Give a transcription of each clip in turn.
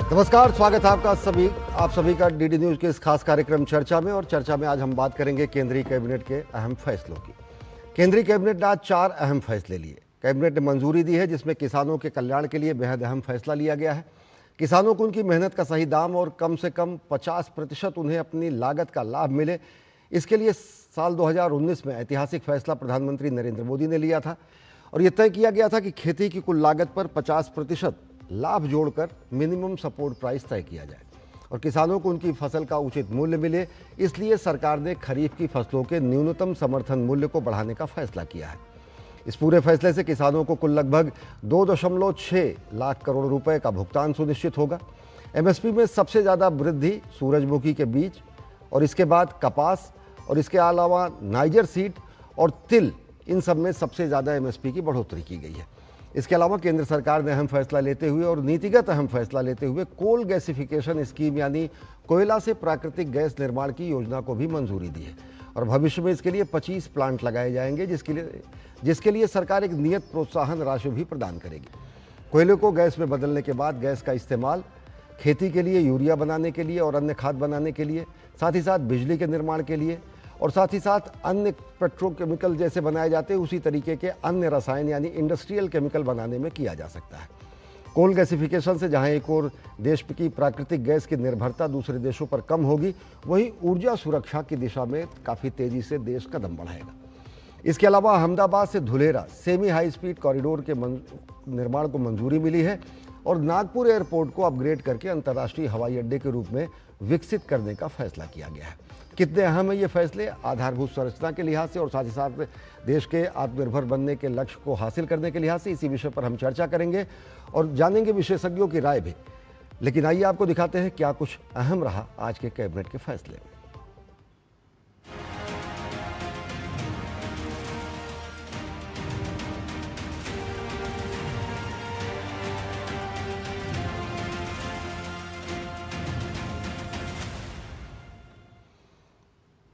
नमस्कार, स्वागत है आप सभी का डीडी न्यूज के इस खास कार्यक्रम चर्चा में। और चर्चा में आज हम बात करेंगे केंद्रीय कैबिनेट के अहम फैसलों की। केंद्रीय कैबिनेट ने आज 4 अहम फैसले लिए। कैबिनेट ने मंजूरी दी है जिसमें किसानों के कल्याण के लिए बेहद अहम फैसला लिया गया है। किसानों को उनकी मेहनत का सही दाम और कम से कम 50% उन्हें अपनी लागत का लाभ मिले, इसके लिए साल 2019 में ऐतिहासिक फैसला प्रधानमंत्री नरेंद्र मोदी ने लिया था। और ये तय किया गया था कि खेती की कुल लागत पर 50% लाभ जोड़कर मिनिमम सपोर्ट प्राइस तय किया जाए और किसानों को उनकी फसल का उचित मूल्य मिले। इसलिए सरकार ने खरीफ की फसलों के न्यूनतम समर्थन मूल्य को बढ़ाने का फैसला किया है। इस पूरे फैसले से किसानों को कुल लगभग 2.6 लाख करोड़ रुपए का भुगतान सुनिश्चित होगा। एमएसपी में सबसे ज़्यादा वृद्धि सूरजमुखी के बीज और इसके बाद कपास और इसके अलावा नाइजर सीड और तिल, इन सब में सबसे ज़्यादा एमएसपी की बढ़ोतरी की गई है। इसके अलावा केंद्र सरकार ने अहम फैसला लेते हुए और नीतिगत अहम फैसला लेते हुए कोल गैसिफिकेशन स्कीम यानी कोयला से प्राकृतिक गैस निर्माण की योजना को भी मंजूरी दी है और भविष्य में इसके लिए 25 प्लांट लगाए जाएंगे, जिसके लिए सरकार एक नियत प्रोत्साहन राशि भी प्रदान करेगी। कोयले को गैस में बदलने के बाद गैस का इस्तेमाल खेती के लिए, यूरिया बनाने के लिए और अन्य खाद बनाने के लिए, साथ ही साथ बिजली के निर्माण के लिए और साथ ही साथ अन्य पेट्रोकेमिकल जैसे बनाए जाते हैं उसी तरीके के अन्य रसायन यानी इंडस्ट्रियल केमिकल बनाने में किया जा सकता है। कोल गैसिफिकेशन से जहां एक और देश की प्राकृतिक गैस की निर्भरता दूसरे देशों पर कम होगी, वहीं ऊर्जा सुरक्षा की दिशा में काफ़ी तेज़ी से देश कदम बढ़ाएगा। इसके अलावा अहमदाबाद से Dholera semi high speed corridor के निर्माण को मंजूरी मिली है और नागपुर एयरपोर्ट को अपग्रेड करके अंतर्राष्ट्रीय हवाई अड्डे के रूप में विकसित करने का फैसला किया गया है। कितने अहम है ये फैसले आधारभूत संरचना के लिहाज से और साथ ही साथ देश के आत्मनिर्भर बनने के लक्ष्य को हासिल करने के लिहाज से, इसी विषय पर हम चर्चा करेंगे और जानेंगे विशेषज्ञों की राय भी। लेकिन आइए आपको दिखाते हैं क्या कुछ अहम रहा आज के कैबिनेट के फैसले में।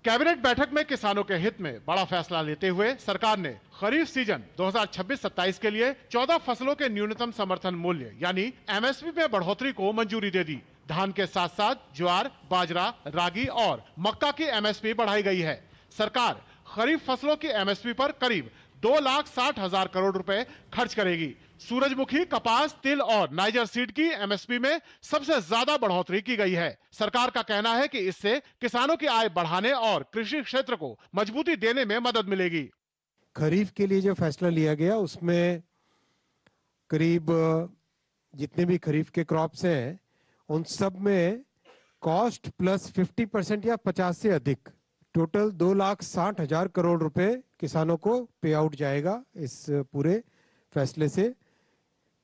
कैबिनेट बैठक में किसानों के हित में बड़ा फैसला लेते हुए सरकार ने खरीफ सीजन 2026-27 के लिए 14 फसलों के न्यूनतम समर्थन मूल्य यानी एमएसपी में बढ़ोतरी को मंजूरी दे दी। धान के साथ साथ ज्वार, बाजरा, रागी और मक्का की एमएसपी बढ़ाई गई है। सरकार खरीफ फसलों की एमएसपी पर करीब 2,60,000 करोड़ रुपए खर्च करेगी। सूरजमुखी, कपास, तिल और नाइजर सीड की एमएसपी में सबसे ज्यादा बढ़ोतरी की गई है। सरकार का कहना है कि इससे किसानों की आय बढ़ाने और कृषि क्षेत्र को मजबूती देने में मदद मिलेगी। खरीफ के लिए जो फैसला लिया गया उसमें करीब जितने भी खरीफ के क्रॉप्स हैं उन सब में कॉस्ट प्लस 50% या 50 से अधिक टोटल 2,60,000 करोड़ रुपए किसानों को पे आउट जाएगा इस पूरे फैसले से।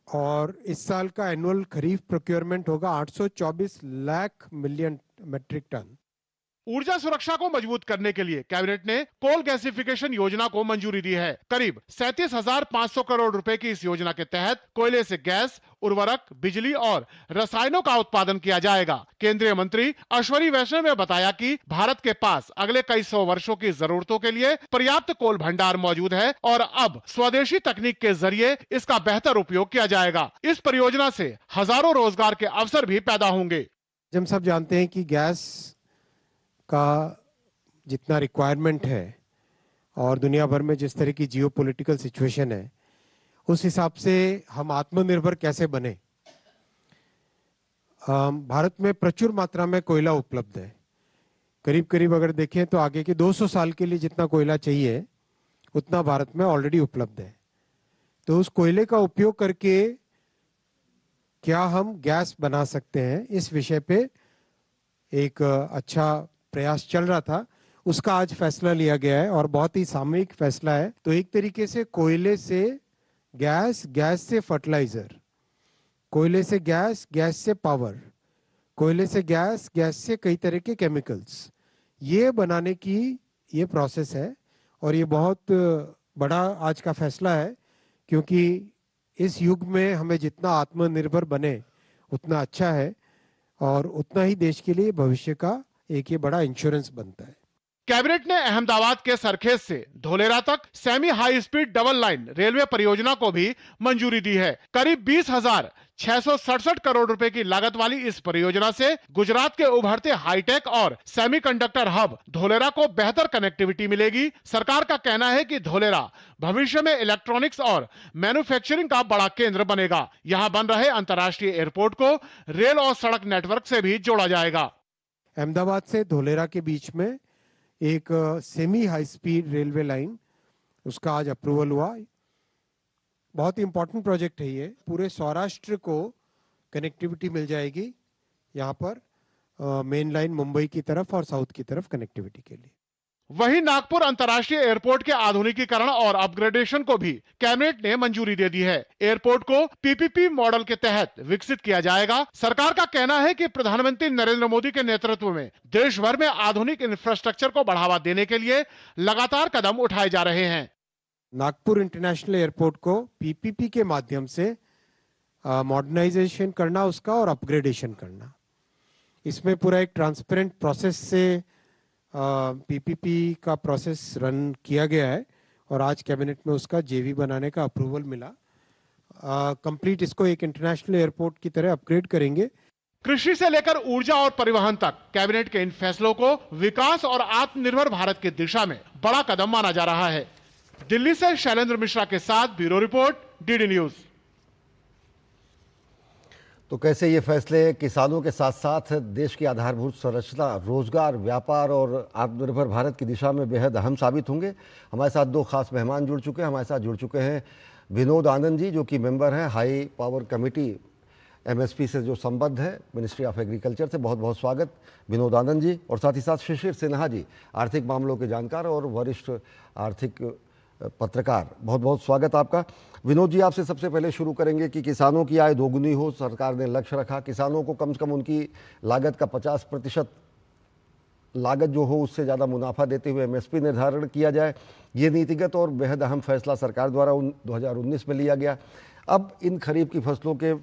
और इस साल का एनुअल खरीफ प्रोक्योरमेंट होगा 824 लाख मिलियन मेट्रिक टन। ऊर्जा सुरक्षा को मजबूत करने के लिए कैबिनेट ने कोल गैसिफिकेशन योजना को मंजूरी दी है। करीब 37,500 करोड़ रुपए की इस योजना के तहत कोयले से गैस, उर्वरक, बिजली और रसायनों का उत्पादन किया जाएगा। केंद्रीय मंत्री अश्वनी वैष्णव ने बताया कि भारत के पास अगले कई सौ वर्षों की जरूरतों के लिए पर्याप्त कोल भंडार मौजूद है और अब स्वदेशी तकनीक के जरिए इसका बेहतर उपयोग किया जाएगा। इस परियोजना से हजारों रोजगार के अवसर भी पैदा होंगे। हम सब जानते हैं कि गैस का जितना रिक्वायरमेंट है और दुनिया भर में जिस तरह की जियोपॉलिटिकल सिचुएशन है उस हिसाब से हम आत्मनिर्भर कैसे बने। भारत में प्रचुर मात्रा में कोयला उपलब्ध है। करीब करीब अगर देखें तो आगे के 200 साल के लिए जितना कोयला चाहिए उतना भारत में ऑलरेडी उपलब्ध है। तो उस कोयले का उपयोग करके क्या हम गैस बना सकते हैं, इस विषय पे एक अच्छा प्रयास चल रहा था। उसका आज फैसला लिया गया है और बहुत ही सामूहिक फैसला है। तो एक तरीके से कोयले से गैस, गैस से फर्टिलाइजर, कोयले से गैस, गैस से पावर, कोयले से गैस, गैस से कई तरह के केमिकल्स, ये बनाने की ये प्रोसेस है। और ये बहुत बड़ा आज का फैसला है क्योंकि इस युग में हमें जितना आत्मनिर्भर बने उतना अच्छा है और उतना ही देश के लिए भविष्य का एक ये बड़ा इंश्योरेंस बनता है। कैबिनेट ने अहमदाबाद के सरखेज से धोलेरा तक semi high speed double line railway परियोजना को भी मंजूरी दी है। करीब 667 करोड़ रुपए की लागत वाली इस परियोजना से गुजरात के उभरते हाईटेक और सेमीकंडक्टर हब धोलेरा को बेहतर कनेक्टिविटी मिलेगी। सरकार का कहना है कि धोलेरा भविष्य में इलेक्ट्रॉनिक्स और मैन्युफैक्चरिंग का बड़ा केंद्र बनेगा। यहां बन रहे अंतर्राष्ट्रीय एयरपोर्ट को रेल और सड़क नेटवर्क से भी जोड़ा जाएगा। अहमदाबाद से धोलेरा के बीच में एक semi high speed railway line, उसका आज अप्रूवल हुआ। बहुत ही इंपॉर्टेंट प्रोजेक्ट है ये। पूरे सौराष्ट्र को कनेक्टिविटी मिल जाएगी यहाँ पर मेन लाइन मुंबई की तरफ और साउथ की तरफ कनेक्टिविटी के लिए। वहीं नागपुर अंतर्राष्ट्रीय एयरपोर्ट के आधुनिकीकरण और अपग्रेडेशन को भी कैबिनेट ने मंजूरी दे दी है। एयरपोर्ट को पीपीपी मॉडल के तहत विकसित किया जाएगा। सरकार का कहना है कि प्रधानमंत्री नरेंद्र मोदी के नेतृत्व में देश भर में आधुनिक इंफ्रास्ट्रक्चर को बढ़ावा देने के लिए लगातार कदम उठाए जा रहे हैं। नागपुर इंटरनेशनल एयरपोर्ट को पीपीपी के माध्यम से मॉडर्नाइजेशन करना उसका और अपग्रेडेशन करना, इसमें पूरा एक ट्रांसपेरेंट प्रोसेस से पीपीपी का प्रोसेस रन किया गया है और आज कैबिनेट में उसका जेवी बनाने का अप्रूवल मिला। कंप्लीट इसको एक इंटरनेशनल एयरपोर्ट की तरह अपग्रेड करेंगे। कृषि से लेकर ऊर्जा और परिवहन तक कैबिनेट के इन फैसलों को विकास और आत्मनिर्भर भारत की दिशा में बड़ा कदम माना जा रहा है। दिल्ली से शैलेंद्र मिश्रा के साथ ब्यूरो रिपोर्ट, डीडी न्यूज। तो कैसे ये फैसले किसानों के साथ साथ देश की आधारभूत संरचना, रोजगार, व्यापार और आत्मनिर्भर भारत की दिशा में बेहद अहम साबित होंगे। हमारे साथ दो खास मेहमान जुड़ चुके हैं। हमारे साथ जुड़ चुके हैं विनोद आनंद जी, जो कि मेंबर हैं हाई पावर कमेटी एमएसपी से जो संबद्ध है, मिनिस्ट्री ऑफ एग्रीकल्चर से। बहुत बहुत स्वागत विनोद आनंद जी। और साथ ही साथ शिशिर सिन्हा जी, आर्थिक मामलों के जानकार और वरिष्ठ आर्थिक पत्रकार। बहुत बहुत स्वागत आपका। विनोद जी, आपसे सबसे पहले शुरू करेंगे कि किसानों की आय दोगुनी हो, सरकार ने लक्ष्य रखा। किसानों को कम से कम उनकी लागत का 50% लागत जो हो उससे ज़्यादा मुनाफा देते हुए एमएसपी निर्धारण किया जाए। ये नीतिगत और बेहद अहम फैसला सरकार द्वारा 2019 में लिया गया। अब इन खरीफ की फसलों के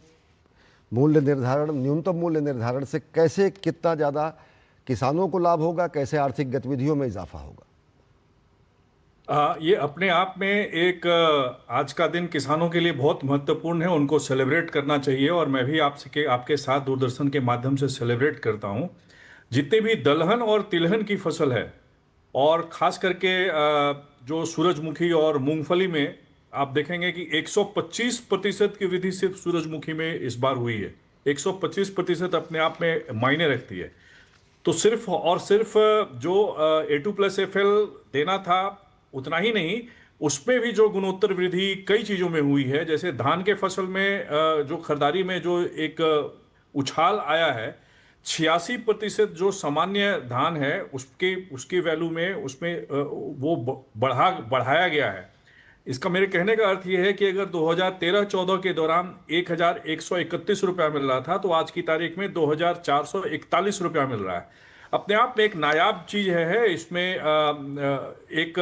मूल्य निर्धारण, न्यूनतम मूल्य निर्धारण से कैसे, कितना ज़्यादा किसानों को लाभ होगा, कैसे आर्थिक गतिविधियों में इजाफा होगा? ये अपने आप में एक आज का दिन किसानों के लिए बहुत महत्वपूर्ण है, उनको सेलिब्रेट करना चाहिए और मैं भी आपके साथ दूरदर्शन के माध्यम से सेलिब्रेट करता हूँ। जितने भी दलहन और तिलहन की फसल है और ख़ास करके जो सूरजमुखी और मूंगफली में आप देखेंगे कि 125% की वृद्धि सिर्फ सूरजमुखी में इस बार हुई है। 125% अपने आप में मायने रखती है। तो सिर्फ और सिर्फ जो A2+FL देना था उतना ही नहीं, उसमें भी जो गुणोत्तर वृद्धि कई चीज़ों में हुई है। जैसे धान के फसल में जो खरीदारी में जो एक उछाल आया है, 86% जो सामान्य धान है उसकी वैल्यू में उसमें वो बढ़ाया गया है। इसका मेरे कहने का अर्थ ये है कि अगर 2013-14 के दौरान 1131 रुपया मिल रहा था तो आज की तारीख में 2441 रुपया मिल रहा है। अपने आप में एक नायाब चीज़ है। इसमें एक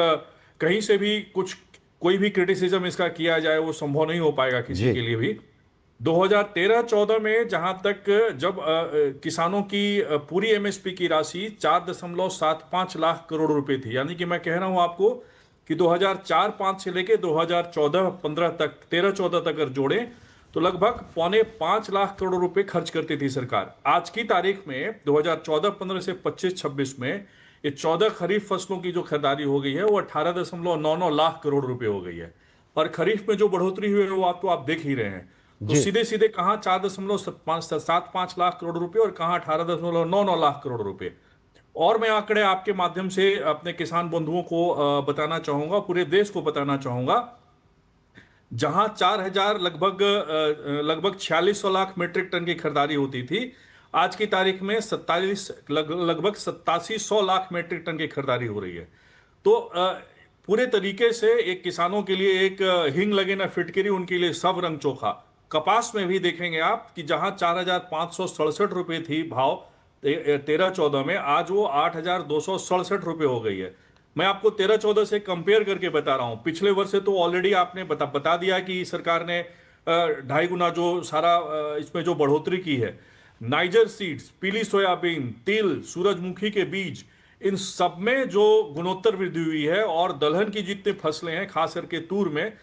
कहीं से भी कोई भी क्रिटिसिज्म इसका किया जाए वो संभव नहीं हो पाएगा किसी के लिए भी। 2013-14 में जहां तक जब किसानों की पूरी एमएसपी की राशि 4.75 लाख करोड़ रुपए थी, यानी कि मैं कह रहा हूं आपको कि 2004-05 से लेके 2014-15 तक, 13-14 तक अगर जोड़े तो लगभग 4.25 लाख करोड़ रुपए खर्च करती थी सरकार। आज की तारीख में 2014-15 से 25-26 में ये 14 खरीफ फसलों की जो खरीदारी हो गई है वो 18.99 लाख करोड़ रुपए हो गई है। और खरीफ में जो बढ़ोतरी हुई है वो आप देख ही रहे हैं। तो सीधे सीधे कहाँ 4.75 लाख करोड़ रुपए और कहाँ 18.99 लाख करोड़ रुपए। और मैं आंकड़े आपके माध्यम से अपने किसान बंधुओं को बताना चाहूंगा, पूरे देश को बताना चाहूंगा। जहां 4000 लगभग 4600 लाख मीट्रिक टन की खरीदारी होती थी, आज की तारीख में लगभग 8700 लाख मीट्रिक टन की खरीदारी हो रही है। तो पूरे तरीके से एक किसानों के लिए एक हिंग लगे ना फिटकरी, उनके लिए सब रंग चोखा। कपास में भी देखेंगे आप कि जहां 4567 रुपए थी भाव 13-14 में, आज वो 8267 रुपए हो गई है। मैं आपको 13-14 से कंपेयर करके बता रहा हूं। पिछले वर्ष से तो ऑलरेडी आपने बता दिया कि सरकार ने 2.5 गुना जो सारा इसमें जो बढ़ोतरी की है। नाइजर सीड्स, पीली सोयाबीन, तिल, सूरजमुखी के बीज, इन सब में जो गुणोत्तर वृद्धि हुई है और दलहन की जितनी फसलें हैं खास करके तूर में,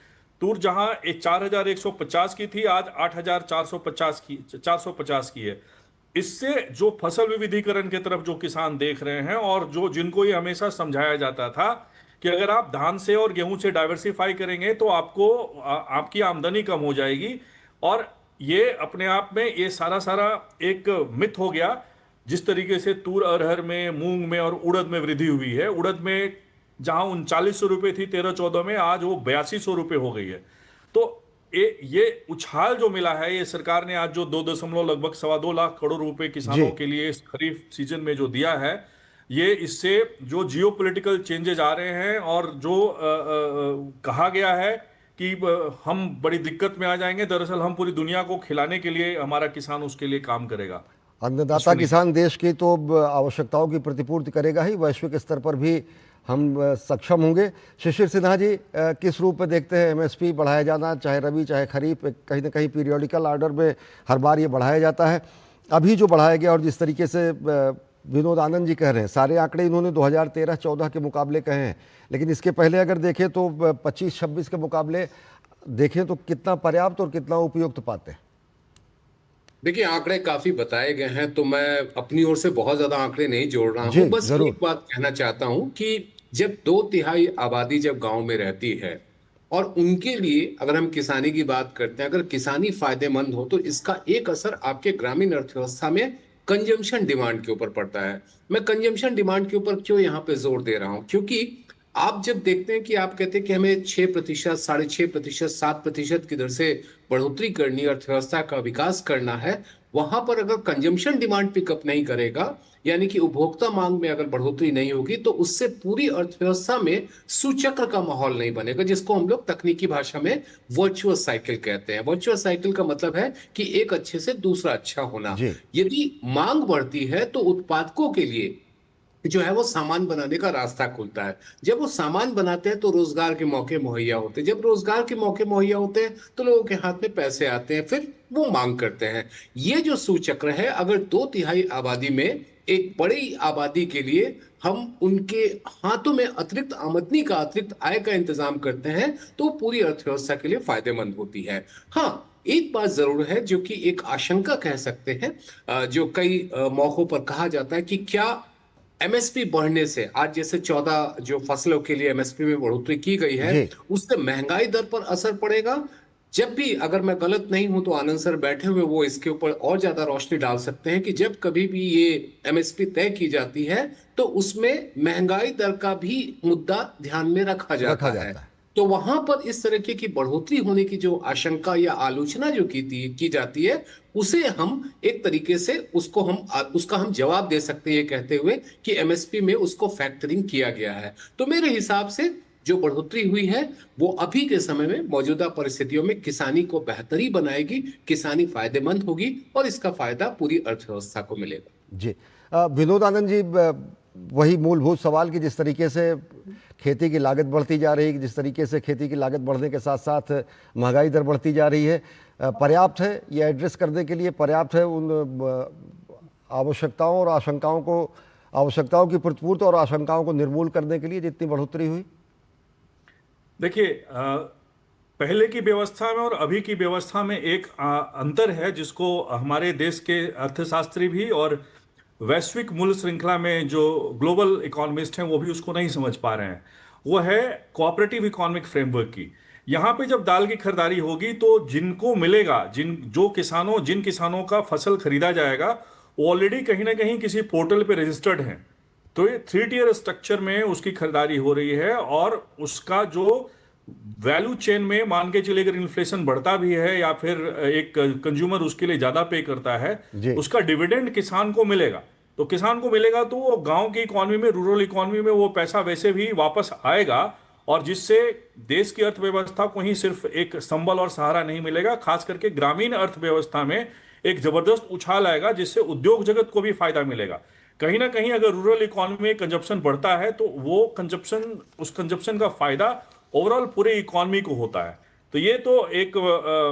तूर जहां 4,150 की थी, आज 8,450 की है। इससे जो फसल विविधीकरण की तरफ जो किसान देख रहे हैं, और जो जिनको ये हमेशा समझाया जाता था कि अगर आप धान से और गेहूं से डाइवर्सिफाई करेंगे तो आपको आपकी आमदनी कम हो जाएगी, और ये अपने आप में ये सारा सारा एक मिथ हो गया। जिस तरीके से तूर अरहर में, मूंग में और उड़द में वृद्धि हुई है, उड़द में जहां 3900 रुपए थी 13-14 में, आज वो 8200 रुपए हो गई है। तो ये उछाल जो मिला है, ये सरकार ने आज जो लगभग 2.25 लाख करोड़ रुपए किसानों जी। के लिए इस खरीफ सीजन में जो दिया है, ये इससे जो जियोपॉलिटिकल चेंजेस आ रहे हैं और जो कहा गया है कि हम बड़ी दिक्कत में आ जाएंगे, दरअसल हम पूरी दुनिया को खिलाने के लिए हमारा किसान उसके लिए काम करेगा। अन्नदाता किसान देश की तो आवश्यकताओं की प्रतिपूर्ति करेगा ही, वैश्विक स्तर पर भी हम सक्षम होंगे। शिशिर सिन्हा जी, किस रूप में देखते हैं एमएसपी बढ़ाया जाना, चाहे रबी चाहे खरीफ, कहीं ना कहीं पीरियोडिकल ऑर्डर में हर बार ये बढ़ाया जाता है। अभी जो बढ़ाया गया और जिस तरीके से विनोद आनंद जी कह रहे हैं, सारे आंकड़े इन्होंने 2013-14 के मुकाबले कहे हैं, लेकिन इसके पहले अगर देखें तो 25-26 के मुकाबले देखें तो कितना पर्याप्त और कितना उपयुक्त पाते हैं? देखिए, आंकड़े काफी बताए गए हैं, तो मैं अपनी ओर से बहुत ज्यादा आंकड़े नहीं जोड़ रहा जी, हूं। बस जरूर। एक बात कहना चाहता हूं कि जब 2/3 आबादी जब गांव में रहती है, और उनके लिए अगर हम किसानी की बात करते हैं, अगर किसानी फायदेमंद हो, तो इसका एक असर आपके ग्रामीण अर्थव्यवस्था में कंजम्पशन डिमांड के ऊपर पड़ता है। मैं कंजम्पशन डिमांड के ऊपर क्यों यहाँ पे जोर दे रहा हूँ, क्योंकि आप जब देखते हैं कि आप कहते हैं कि हमें 6%, 6.5%, 7% की दर से बढ़ोतरी करनी, अर्थव्यवस्था का विकास करना है, वहां पर अगर कंजम्पशन डिमांड पिकअप नहीं करेगा, यानी कि उपभोक्ता मांग में अगर बढ़ोतरी नहीं होगी, तो उससे पूरी अर्थव्यवस्था में सुचक्र का माहौल नहीं बनेगा, जिसको हम लोग तकनीकी भाषा में वर्चुअस साइकिल कहते हैं। वर्चुअस साइकिल का मतलब है कि एक अच्छे से दूसरा अच्छा होना। जी। यदि मांग बढ़ती है तो उत्पादकों के लिए जो है वो सामान बनाने का रास्ता खुलता है। जब वो सामान बनाते हैं तो रोजगार के मौके मुहैया होते हैं। जब रोजगार के मौके मुहैया होते हैं तो लोगों के हाथ में पैसे आते हैं, फिर वो मांग करते हैं। ये जो सूचक्र है, अगर 2/3 आबादी में एक बड़ी आबादी के लिए हम उनके हाथों में अतिरिक्त आमदनी का, अतिरिक्त आय का इंतजाम करते हैं, तो पूरी अर्थव्यवस्था के लिए फायदेमंद होती है। हाँ, एक बात जरूर है जो कि एक आशंका कह सकते हैं, जो कई मौकों पर कहा जाता है कि क्या एमएसपी बढ़ने से, आज जैसे 14 जो फसलों के लिए एमएसपी में बढ़ोतरी की गई है, जी। उससे महंगाई दर पर असर पड़ेगा? जब भी, अगर मैं गलत नहीं हूं तो आनंद सर बैठे हुए वो इसके ऊपर और ज्यादा रोशनी डाल सकते हैं कि जब कभी भी ये एमएसपी तय की जाती है तो उसमें महंगाई दर का भी मुद्दा ध्यान में रखा जाता है। तो वहां पर इस तरीके की बढ़ोतरी होने की जो आशंका या आलोचना जो की जाती है, उसे हम एक तरीके से उसका हम जवाब दे सकते हैं ये कहते हुए कि एमएसपी में उसको फैक्टरिंग किया गया है। तो मेरे हिसाब से जो बढ़ोतरी हुई है वो अभी के समय में मौजूदा परिस्थितियों में किसानी को बेहतरी बनाएगी, किसानी फायदेमंद होगी और इसका फायदा पूरी अर्थव्यवस्था को मिलेगा। जी। विनोद आनंद जी, वही मूलभूत सवाल कि जिस तरीके से खेती की लागत बढ़ती जा रही है, जिस तरीके से खेती की लागत बढ़ने के साथ साथ महंगाई दर बढ़ती जा रही है, पर्याप्त है ये एड्रेस करने के लिए? पर्याप्त है उन आवश्यकताओं और आवश्यकताओं की प्रतिपूर्ति और आशंकाओं को निर्मूल करने के लिए जितनी बढ़ोतरी हुई? देखिए, पहले की व्यवस्था में और अभी की व्यवस्था में एक अंतर है जिसको हमारे देश के अर्थशास्त्री भी और वैश्विक मूल्य श्रृंखला में जो ग्लोबल इकोनॉमिस्ट हैं वो भी उसको नहीं समझ पा रहे हैं। वो है कोऑपरेटिव इकोनॉमिक फ्रेमवर्क की। यहाँ पे जब दाल की खरीदारी होगी तो जिनको मिलेगा, जिन किसानों का फसल खरीदा जाएगा, वो ऑलरेडी कहीं ना कहीं किसी पोर्टल पे रजिस्टर्ड हैं। तो ये 3 टियर स्ट्रक्चर में उसकी खरीदारी हो रही है, और उसका जो वैल्यू चेन में मान के चलिए अगर इन्फ्लेशन बढ़ता भी है या फिर एक कंज्यूमर उसके लिए ज्यादा पे करता है, उसका डिविडेंड किसान को मिलेगा। तो किसान को मिलेगा तो वो गांव की इकोनॉमी में, रूरल इकोनॉमी में वो पैसा वैसे भी वापस आएगा, और जिससे देश की अर्थव्यवस्था को ही सिर्फ एक संबल और सहारा नहीं मिलेगा, खास करके ग्रामीण अर्थव्यवस्था में एक जबरदस्त उछाल आएगा जिससे उद्योग जगत को भी फायदा मिलेगा। कहीं ना कहीं अगर रूरल इकोनॉमी में कंजप्शन बढ़ता है तो वो उस कंजप्शन का फायदा ओवरऑल पूरे इकोनॉमी को होता है। तो ये तो एक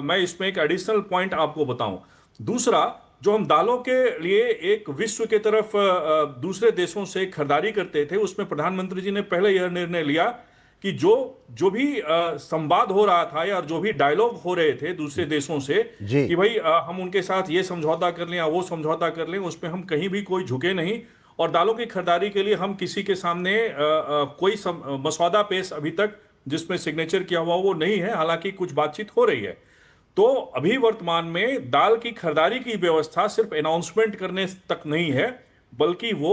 मैं इसमें एक एडिशनल पॉइंट आपको बताऊं। दूसरा, जो हम दालों के लिए एक विश्व के तरफ दूसरे देशों से खरीदारी करते थे, उसमें प्रधानमंत्री जी ने पहले यह निर्णय लिया कि जो भी संवाद हो रहा था या जो भी डायलॉग हो रहे थे दूसरे देशों से जी। कि भाई हम उनके साथ ये समझौता कर लें या वो समझौता कर लें, उसमें हम कहीं भी कोई झुके नहीं। और दालों की खरीदारी के लिए हम किसी के सामने कोई मसौदा पेश अभी तक जिसमें सिग्नेचर किया हुआ वो नहीं है, हालांकि कुछ बातचीत हो रही है। तो अभी वर्तमान में दाल की खरीदारी की व्यवस्था सिर्फ अनाउंसमेंट करने तक नहीं है, बल्कि वो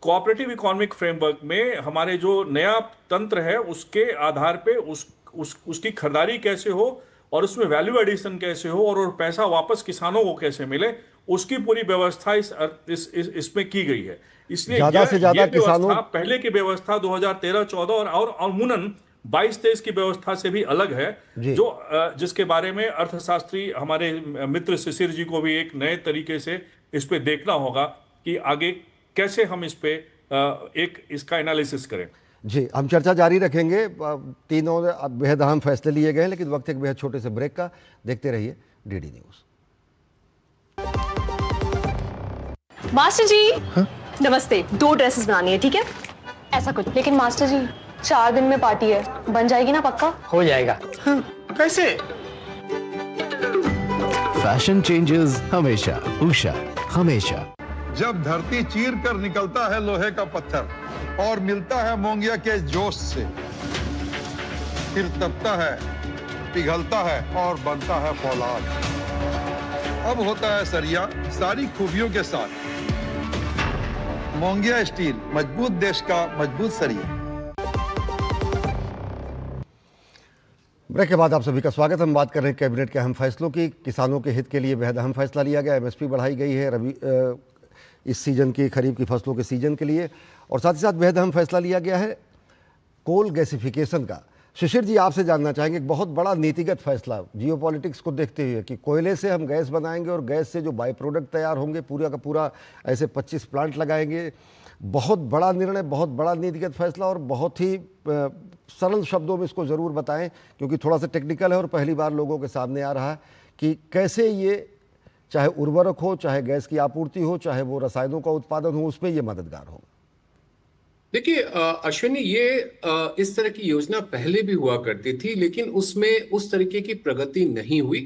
कोऑपरेटिव इकोनॉमिक फ्रेमवर्क में हमारे जो नया तंत्र है उसके आधार पे उसकी खरीदारी कैसे हो और उसमें वैल्यू एडिशन कैसे हो और पैसा वापस किसानों को कैसे मिले, उसकी पूरी व्यवस्था इसमें की गई है। इसलिए ज्यादा से ज्यादा ये किसानों व्यवस्था पहले की व्यवस्था 2013-14 और अमूमन 22-23 की व्यवस्था से भी अलग है, जी। जो जिसके बारे में अर्थशास्त्री हमारे मित्र शिशिर जी को भी एक नए तरीके से इस पे देखना होगा कि आगे कैसे हम इस पे एक इसका एनालिसिस करें। जी, हम चर्चा जारी रखेंगे। तीनों बेहद अहम फैसले लिए गए हैं, लेकिन वक्त एक बेहद छोटे से ब्रेक का। देखते रहिए डीडी न्यूज। मास्टर जी। हाँ? नमस्ते, 2 ड्रेसेस बनानी है, ठीक है? ऐसा कुछ। लेकिन मास्टर जी 4 दिन में पार्टी है, बन जाएगी ना पक्का? हो जाएगा। हाँ, कैसे? फैशन चेंजेस हमेशा, उषा हमेशा। जब धरती चीर कर निकलता है लोहे का पत्थर और मिलता है मोंगिया के जोश से, फिर तपता है, पिघलता है और बनता है फौलाद। अब होता है सरिया सारी खूबियों के साथ। मोंगिया स्टील, मजबूत देश का मजबूत सरिया। ब्रेक के बाद आप सभी का स्वागत। हम बात कर रहे हैं कैबिनेट के अहम फैसलों की। किसानों के हित के लिए बेहद अहम फैसला लिया गया। एमएसपी बढ़ाई गई है इस सीजन की, खरीफ की फसलों के सीजन के लिए। और साथ ही साथ बेहद अहम फैसला लिया गया है कोल गैसिफिकेशन का। शिशिर जी, आपसे जानना चाहेंगे, एक बहुत बड़ा नीतिगत फैसला जियोपॉलिटिक्स को देखते हुए कि कोयले से हम गैस बनाएंगे और गैस से जो बाई प्रोडक्ट तैयार होंगे पूरा का पूरा ऐसे 25 प्लांट लगाएंगे। बहुत बड़ा निर्णय, बहुत बड़ा नीतिगत फैसला और बहुत ही सरल शब्दों में इसको ज़रूर बताएं, क्योंकि थोड़ा सा टेक्निकल है और पहली बार लोगों के सामने आ रहा है कि कैसे ये, चाहे उर्वरक हो, चाहे गैस की आपूर्ति हो, चाहे वो रसायनों का उत्पादन हो, उसमें ये मददगार हो। देखिए अश्विनी, ये इस तरह की योजना पहले भी हुआ करती थी, लेकिन उसमें उस तरीके की प्रगति नहीं हुई।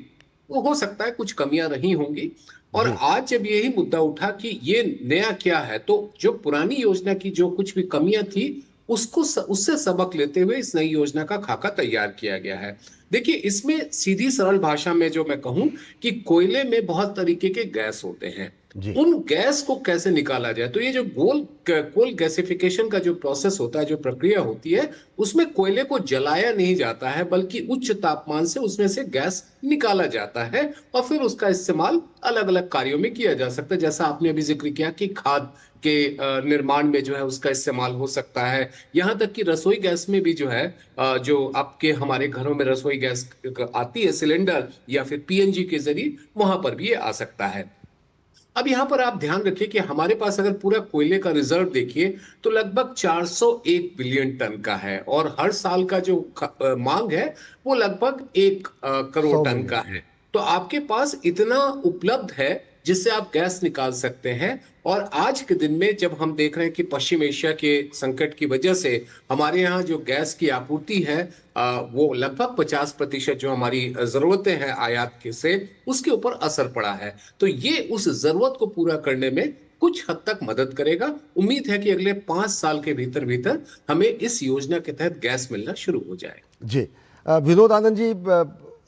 वो हो सकता है कुछ कमियां रही होंगी। और आज जब यही मुद्दा उठा कि ये नया क्या है, तो जो पुरानी योजना की जो कुछ भी कमियां थी उससे सबक लेते हुए इस नई योजना का खाका तैयार किया गया है। देखिए, इसमें सीधी सरल भाषा में जो मैं कहूं कि कोयले में बहुत तरीके के गैस होते हैं, उन गैस को कैसे निकाला जाए। तो ये जो कोल गैसिफिकेशन का जो प्रोसेस होता है, जो प्रक्रिया होती है, उसमें कोयले को जलाया नहीं जाता है, बल्कि उच्च तापमान से उसमें से गैस निकाला जाता है और फिर उसका इस्तेमाल अलग अलग कार्यों में किया जा सकता है। जैसा आपने अभी जिक्र किया कि खाद के निर्माण में जो है उसका इस्तेमाल हो सकता है। यहाँ तक कि रसोई गैस में भी जो है, जो आपके हमारे घरों में रसोई गैस आती है सिलेंडर या फिर पीएनजी के जरिए, वहां पर भी ये आ सकता है। अब यहाँ पर आप ध्यान रखिए कि हमारे पास अगर पूरा कोयले का रिजर्व देखिए तो लगभग 401 बिलियन टन का है और हर साल का जो मांग है वो लगभग 1 करोड़ टन का है। तो आपके पास इतना उपलब्ध है जिससे आप गैस निकाल सकते हैं। और आज के दिन में जब हम देख रहे हैं कि पश्चिम एशिया के संकट की वजह से हमारे यहाँ जो गैस की आपूर्ति है वो लगभग 50% जो हमारी जरूरतें हैं आयात के से, उसके ऊपर असर पड़ा है। तो ये उस जरूरत को पूरा करने में कुछ हद तक मदद करेगा। उम्मीद है कि अगले 5 साल के भीतर भीतर हमें इस योजना के तहत गैस मिलना शुरू हो जाए। जी, विनोद आनंद जी,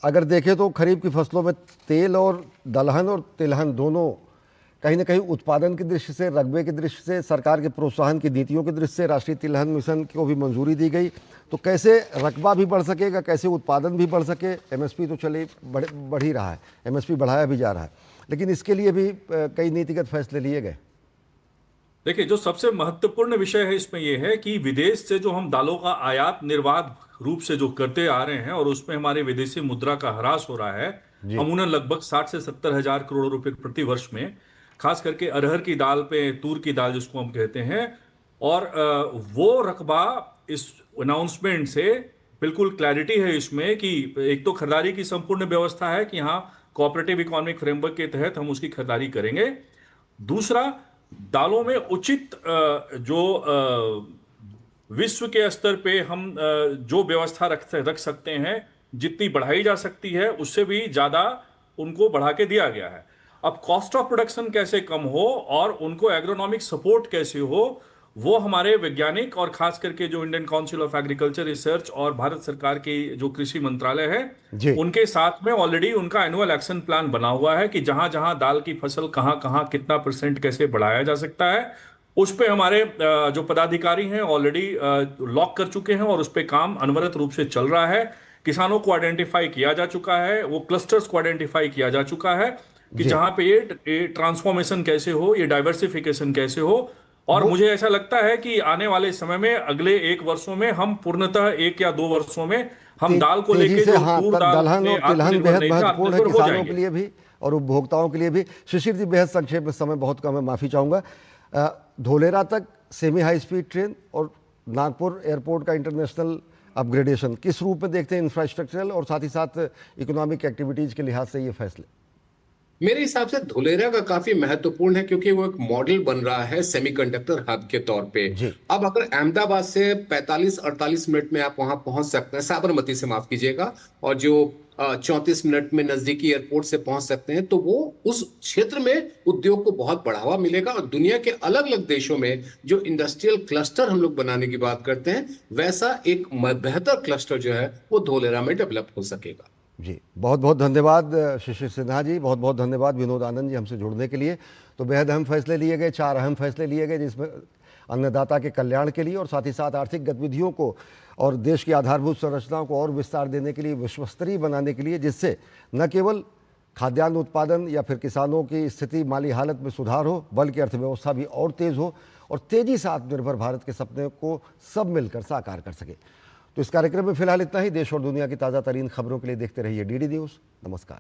अगर देखें तो खरीफ की फसलों में तेल और दलहन और तिलहन दोनों कहीं ना कहीं उत्पादन की दृष्टि से, रकबे की दृष्टि से, सरकार के प्रोत्साहन की नीतियों की दृष्टि से राष्ट्रीय तिलहन मिशन को भी मंजूरी दी गई। तो कैसे रकबा भी बढ़ सकेगा, कैसे उत्पादन भी बढ़ सके। एमएसपी तो चले बढ़ ही रहा है, एमएसपी बढ़ाया भी जा रहा है, लेकिन इसके लिए भी कई नीतिगत फैसले लिए गए। देखिए, जो सबसे महत्वपूर्ण विषय है इसमें यह है कि विदेश से जो हम दालों का आयात निर्बाध रूप से जो करते आ रहे हैं और उसमें हमारे विदेशी मुद्रा का ह्रास हो रहा है, अमूमन लगभग 60 से 70 हजार करोड़ रुपए प्रति वर्ष में, खास करके अरहर की दाल पे, तूर की दाल जिसको हम कहते हैं। और वो रकबा इस अनाउंसमेंट से बिल्कुल क्लैरिटी है इसमें कि एक तो खरीदारी की संपूर्ण व्यवस्था है कि हाँ, कोऑपरेटिव इकोनॉमिक फ्रेमवर्क के तहत हम उसकी खरीदारी करेंगे। दूसरा, दालों में उचित जो विश्व के स्तर पे हम जो व्यवस्था रख सकते हैं, जितनी बढ़ाई जा सकती है उससे भी ज्यादा उनको बढ़ा के दिया गया है। अब कॉस्ट ऑफ प्रोडक्शन कैसे कम हो और उनको एग्रोनॉमिक सपोर्ट कैसे हो, वो हमारे वैज्ञानिक और खास करके जो Indian council of agriculture research और भारत सरकार की जो कृषि मंत्रालय है, उनके साथ में ऑलरेडी उनका एनुअल एक्शन प्लान बना हुआ है कि जहां जहां दाल की फसल कहां कहां कितना % कैसे बढ़ाया जा सकता है, उस पे हमारे जो पदाधिकारी हैं ऑलरेडी लॉक कर चुके हैं और उस पे काम अनवरत रूप से चल रहा है। किसानों को आइडेंटिफाई किया जा चुका है, वो क्लस्टर्स को आइडेंटिफाई किया जा चुका है कि जहां पे ये ट्रांसफॉर्मेशन कैसे हो, ये डाइवर्सिफिकेशन कैसे हो। और मुझे ऐसा लगता है कि आने वाले समय में अगले 1 वर्षों में हम पूर्णतः 1 या 2 वर्षों में हम दाल को लेके जो तूर दाल दलहन और तिलहन बेहद महत्वपूर्ण है किसानों के लिए लिए भी और उपभोक्ताओं के लिए भी। शिशिर जी, बेहद संक्षेप में, समय बहुत कम है, माफी चाहूंगा। धोलेरा तक सेमी हाई स्पीड ट्रेन और नागपुर एयरपोर्ट का इंटरनेशनल अपग्रेडेशन किस रूप में देखते हैं, इंफ्रास्ट्रक्चरल और साथ ही साथ इकोनॉमिक एक्टिविटीज के लिहाज से ये फैसले? मेरे हिसाब से धुलेरा का काफी महत्वपूर्ण है क्योंकि वो एक मॉडल बन रहा है सेमीकंडक्टर हब के तौर पे। अब अगर अहमदाबाद से 45-48 मिनट में आप वहां पहुंच सकते हैं, साबरमती से माफ कीजिएगा, और जो 34 मिनट में नजदीकी एयरपोर्ट से पहुंच सकते हैं, तो वो उस क्षेत्र में उद्योग को बहुत बढ़ावा मिलेगा और दुनिया के अलग अलग देशों में जो इंडस्ट्रियल क्लस्टर हम लोग बनाने की बात करते हैं, वैसा एक बेहतर क्लस्टर जो है वो धोलेरा में डेवलप हो सकेगा। जी, बहुत बहुत धन्यवाद शिशिर सिन्हा जी, बहुत बहुत धन्यवाद विनोद आनंद जी हमसे जुड़ने के लिए। तो बेहद अहम फैसले लिए गए, 4 अहम फैसले लिए गए, जिसमें अन्नदाता के कल्याण के लिए और साथ ही साथ आर्थिक गतिविधियों को और देश की आधारभूत संरचनाओं को और विस्तार देने के लिए, विश्वस्तरीय बनाने के लिए, जिससे न केवल खाद्यान्न उत्पादन या फिर किसानों की स्थिति, माली हालत में सुधार हो, बल्कि अर्थव्यवस्था भी और तेज़ हो और तेज़ी से आत्मनिर्भर भारत के सपने को सब मिलकर साकार कर सके। तो इस कार्यक्रम में फिलहाल इतना ही। देश और दुनिया की ताज़ा तरीन खबरों के लिए देखते रहिए DD न्यूज़। नमस्कार।